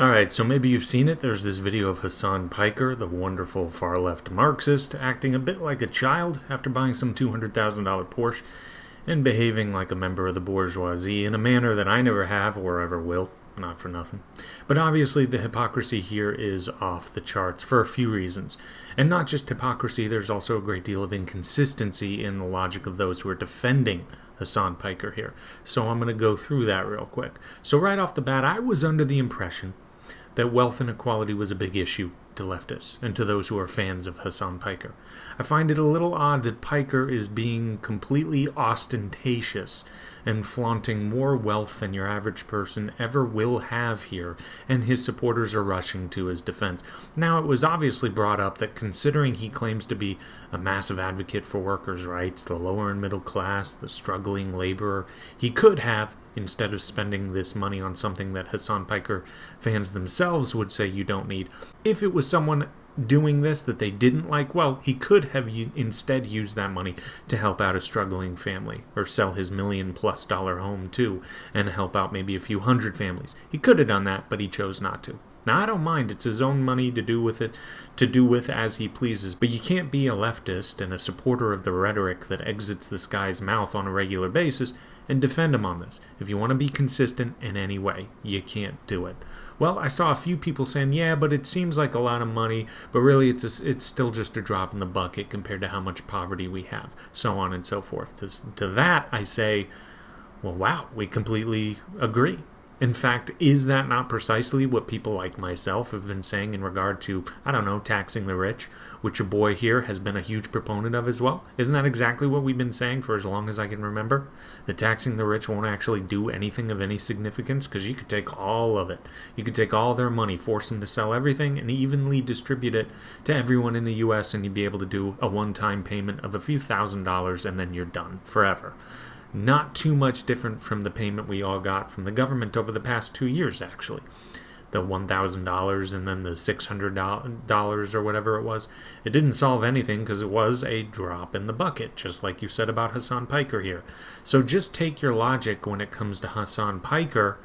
Alright, so maybe you've seen it. There's this video of Hassan Piker, the wonderful far-left Marxist, acting a bit like a child after buying some $200,000 Porsche and behaving like a member of the bourgeoisie in a manner that I never have or ever will. Not for nothing. But obviously the hypocrisy here is off the charts for a few reasons. And not just hypocrisy, there's also a great deal of inconsistency in the logic of those who are defending Hassan Piker here. So I'm going to go through that real quick. So right off the bat, I was under the impression that wealth inequality was a big issue to leftists and to those who are fans of Hassan Piker. I find it a little odd that Piker is being completely ostentatious and flaunting more wealth than your average person ever will have here, and his supporters are rushing to his defense. Now, it was obviously brought up that considering he claims to be a massive advocate for workers' rights, the lower and middle class, the struggling laborer, he could have, instead of spending this money on something that Hassan Piker fans themselves would say you don't need, if it was someone doing this that they didn't like, well, he could have instead used that money to help out a struggling family, or sell his $1 million+ home too, and help out maybe a few hundred families. He could have done that, but he chose not to. Now, I don't mind. It's his own money to do with as he pleases. But you can't be a leftist and a supporter of the rhetoric that exits this guy's mouth on a regular basis and defend him on this. If you want to be consistent in any way, you can't do it. Well, I saw a few people saying, yeah, but it seems like a lot of money, but really it's still just a drop in the bucket compared to how much poverty we have, so on and so forth. To that, I say, well, wow, we completely agree. In fact, is that not precisely what people like myself have been saying in regard to, I don't know, taxing the rich, which your boy here has been a huge proponent of as well? Isn't that exactly what we've been saying for as long as I can remember? That taxing the rich won't actually do anything of any significance, because you could take all of it. You could take all their money, force them to sell everything, and evenly distribute it to everyone in the U.S., and you'd be able to do a one-time payment of a few $1,000s, and then you're done forever. Not too much different from the payment we all got from the government over the past 2 years, actually. The $1,000 and then the $600 or whatever it was. It didn't solve anything because it was a drop in the bucket, just like you said about Hassan Piker here. So just take your logic when it comes to Hassan Piker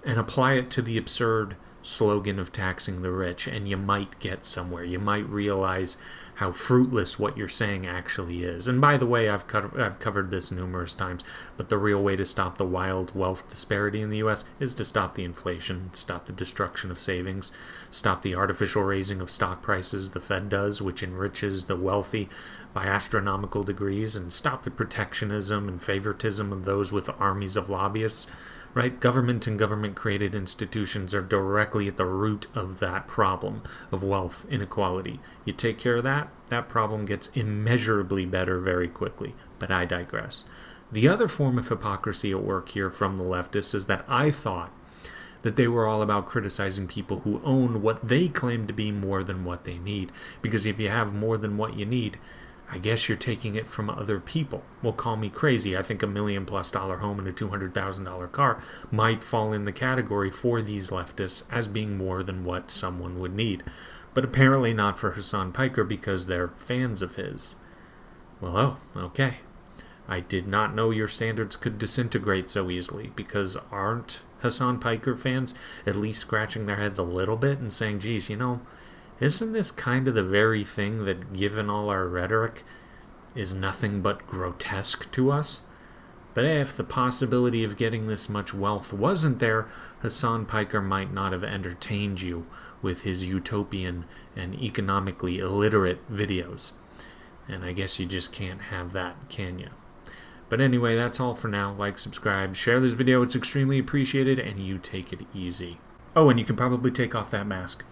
and apply it to the absurd slogan of taxing the rich, and you might get somewhere. You might realize how fruitless what you're saying actually is. And by the way, I've covered this numerous times, but the real way to stop the wild wealth disparity in the U.S. is to stop the inflation, stop the destruction of savings, stop the artificial raising of stock prices the Fed does, which enriches the wealthy by astronomical degrees, and stop the protectionism and favoritism of those with armies of lobbyists. Right? Government and government-created institutions are directly at the root of that problem of wealth inequality. You take care of that, that problem gets immeasurably better very quickly. But I digress. The other form of hypocrisy at work here from the leftists is that I thought that they were all about criticizing people who own what they claim to be more than what they need. Because if you have more than what you need, I guess you're taking it from other people. Well, call me crazy. I think a $1 million+ home and a $200,000 car might fall in the category for these leftists as being more than what someone would need. But apparently not for Hassan Piker because they're fans of his. Well, oh, okay. I did not know your standards could disintegrate so easily, because aren't Hassan Piker fans at least scratching their heads a little bit and saying, geez, isn't this kind of the very thing that, given all our rhetoric, is nothing but grotesque to us? But if the possibility of getting this much wealth wasn't there, Hassan Piker might not have entertained you with his utopian and economically illiterate videos. And I guess you just can't have that, can you? But anyway, that's all for now. Like, subscribe, share this video. It's extremely appreciated, and you take it easy. Oh, and you can probably take off that mask.